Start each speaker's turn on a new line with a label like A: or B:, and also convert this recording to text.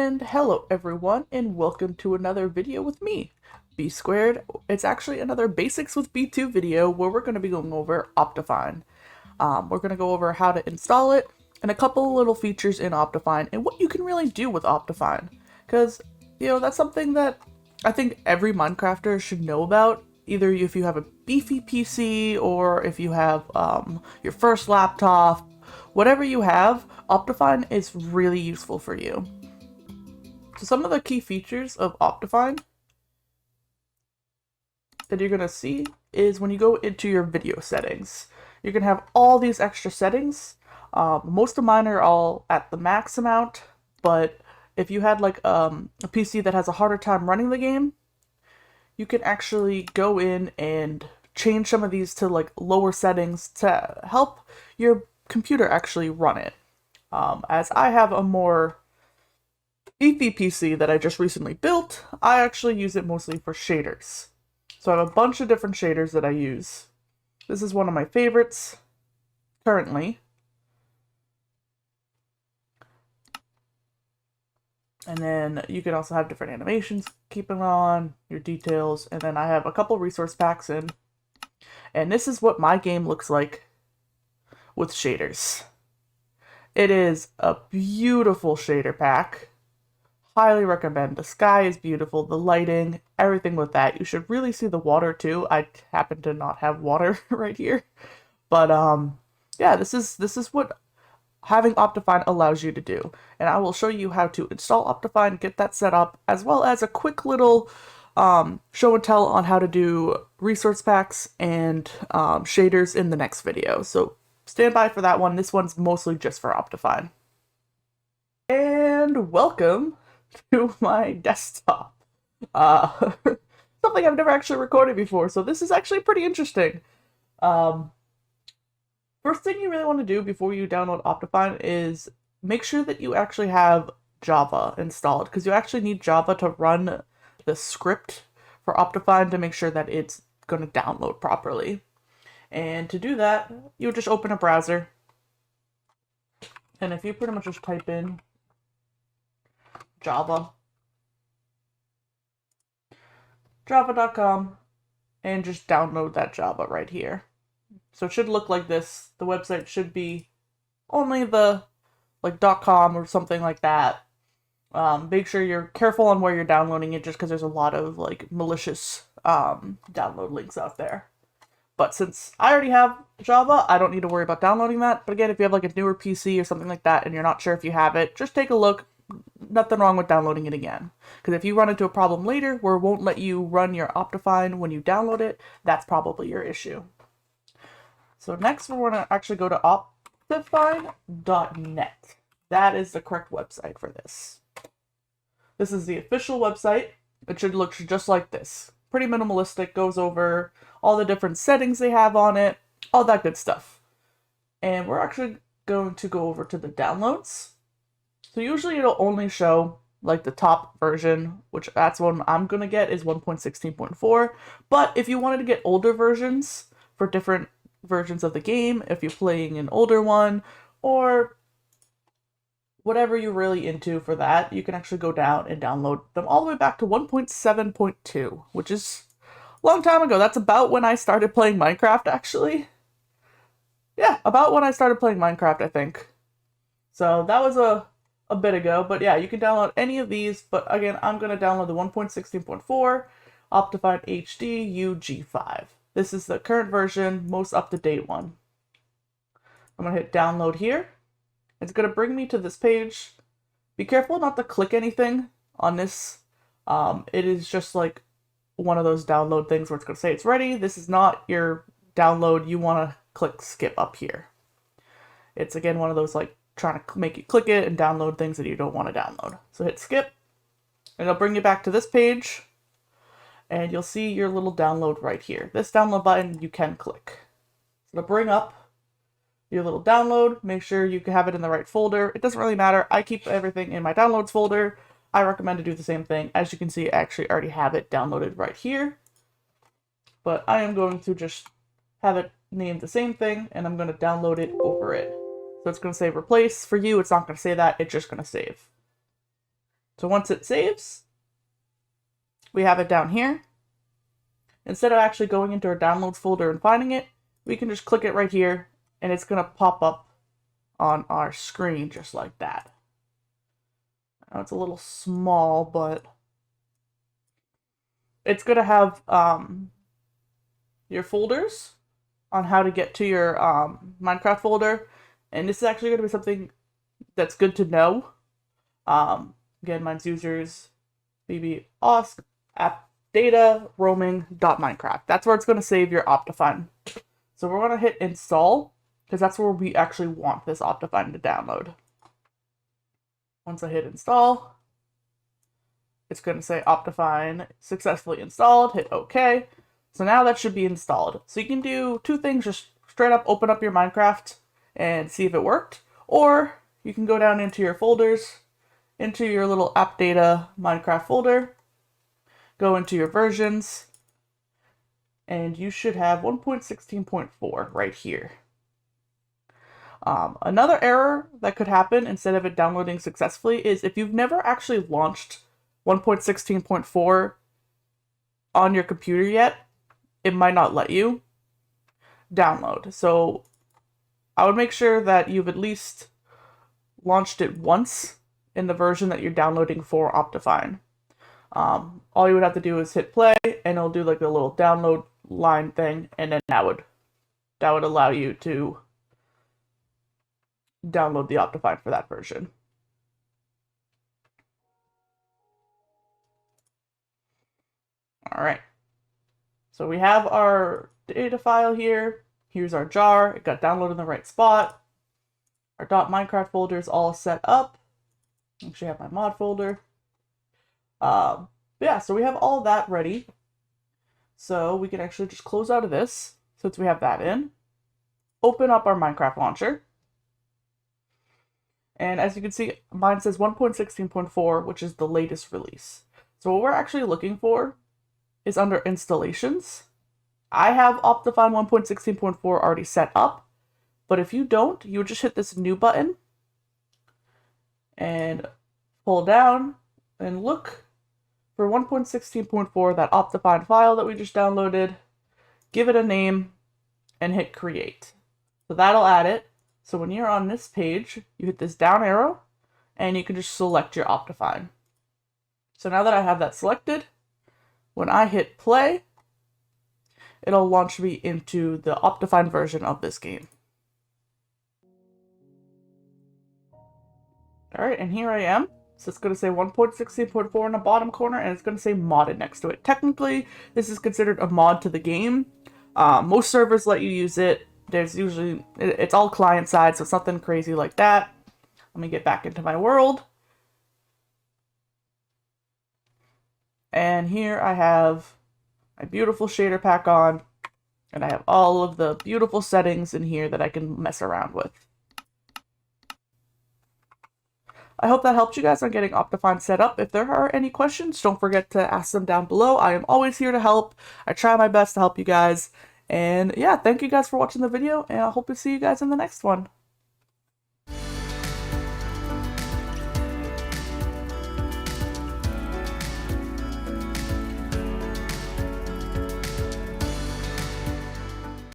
A: And hello everyone, and welcome to another video with me, Bsquared. It's actually another Basics with B2 video where we're going to be going over Optifine. We're going to go over how to install it and a couple of little features in Optifine and what you can really do with Optifine. Because, that's something that I think every Minecrafter should know about, either if you have a beefy PC or if you have your first laptop. Whatever you have, Optifine is really useful for you. So some of the key features of Optifine that you're going to see is when you go into your video settings. You're going to have all these extra settings. Most of mine are all at the max amount, but if you had like a PC that has a harder time running the game, you can actually go in and change some of these to like lower settings to help your computer actually run it. As I have a more beefy PC that I just recently built, I actually use it mostly for shaders. So I have a bunch of different shaders that I use. This is one of my favorites currently. And then you can also have different animations keeping on, your details, and then I have a couple resource packs in. And this is what my game looks like with shaders. It is a beautiful shader pack. Highly recommend. The sky is beautiful, the lighting, everything with that. You should really see the water too. I happen to not have water right here. But yeah, this is what having Optifine allows you to do. And I will show you how to install Optifine, get that set up, as well as a quick little show and tell on how to do resource packs and shaders in the next video. So stand by for that one. This one's mostly just for Optifine. And welcome to my desktop. Something I've never actually recorded before, so this is actually pretty interesting. First thing you really want to do before you download Optifine is make sure that you actually have Java installed, because you actually need Java to run the script for Optifine to make sure that it's going to download properly. And to do that, you just open a browser, and if you pretty much just type in java.com, and just download that Java right here. So it should look like this. The website should be only the like .com or something like that. Make sure you're careful on where you're downloading it, just because there's a lot of like malicious download links out there. But since I already have Java, I don't need to worry about downloading that. But again, if you have like a newer PC or something like that and you're not sure if you have it, just take a look. Nothing wrong with downloading it again. Because if you run into a problem later where it won't let you run your Optifine when you download it, that's probably your issue. So next we're going to actually go to optifine.net. That is the correct website for this. This is the official website. It should look just like this. Pretty minimalistic, goes over all the different settings they have on it, all that good stuff. And we're actually going to go over to the downloads. So usually it'll only show like the top version, which that's one I'm going to get is 1.16.4. But if you wanted to get older versions for different versions of the game, if you're playing an older one or whatever you're really into for that, you can actually go down and download them all the way back to 1.7.2, which is a long time ago. That's about when I started playing Minecraft, actually. Yeah, about when I started playing Minecraft, I think. So that was a bit ago, but yeah, you can download any of these, but again, I'm going to download the 1.16.4 Optifine HD UG5. This is the current version, most up-to-date one. I'm going to hit download here. It's going to bring me to this page. Be careful not to click anything on this. It is just like one of those download things where it's going to say it's ready. This is not your download. You want to click skip up here. It's again one of those like trying to make you click it and download things that you don't want to download. So hit skip, and it'll bring you back to this page, and you'll see your little download right here. This download button you can click. So it'll bring up your little download. Make sure you have it in the right folder. It doesn't really matter. I keep everything in my downloads folder. I recommend to do the same thing. As you can see, I actually already have it downloaded right here. But I am going to just have it named the same thing, and I'm going to download it over it. So it's going to say replace. For you, it's not going to say that. It's just going to save. So once it saves, we have it down here. Instead of actually going into our downloads folder and finding it, we can just click it right here and it's going to pop up on our screen just like that. Now it's a little small, but it's going to have your folders on how to get to your Minecraft folder. And this is actually going to be something that's good to know. Again, mine's users, bb app data roaming.minecraft. That's where it's going to save your Optifine. So we're going to hit install because that's where we actually want this Optifine to download. Once I hit install, it's going to say Optifine successfully installed. Hit OK. So now that should be installed. So you can do two things. Just straight up open up your Minecraft and see if it worked. Or you can go down into your folders, into your little app data Minecraft folder, go into your versions, and you should have 1.16.4 right here. Another error that could happen instead of it downloading successfully is if you've never actually launched 1.16.4 on your computer yet, it might not let you download. So I would make sure that you've at least launched it once in the version that you're downloading for Optifine. All you would have to do is hit play and it'll do like a little download line thing, and then that would allow you to download the Optifine for that version. All right. So we have our data file here. Here's our jar. It got downloaded in the right spot. Our .minecraft folder is all set up. Actually, I have my mod folder. Yeah, so we have all that ready. So we can actually just close out of this since we have that in. Open up our Minecraft launcher. And as you can see, mine says 1.16.4, which is the latest release. So what we're actually looking for is under installations. I have Optifine 1.16.4 already set up, but if you don't, you would just hit this new button and pull down and look for 1.16.4, that Optifine file that we just downloaded, give it a name, and hit create. So that'll add it. So when you're on this page, you hit this down arrow, and you can just select your Optifine. So now that I have that selected, when I hit play, it'll launch me into the Optifine version of this game. Alright, and here I am. So it's going to say 1.16.4 in the bottom corner, and it's going to say modded next to it. Technically, this is considered a mod to the game. Most servers let you use it. There's usually, it's all client side, so it's nothing crazy like that. Let me get back into my world. And here I have my beautiful shader pack on, and I have all of the beautiful settings in here that I can mess around with. I hope that helped you guys on getting Optifine set up. If there are any questions, don't forget to ask them down below. I am always here to help. I try my best to help you guys. And yeah, thank you guys for watching the video, and I hope to see you guys in the next one.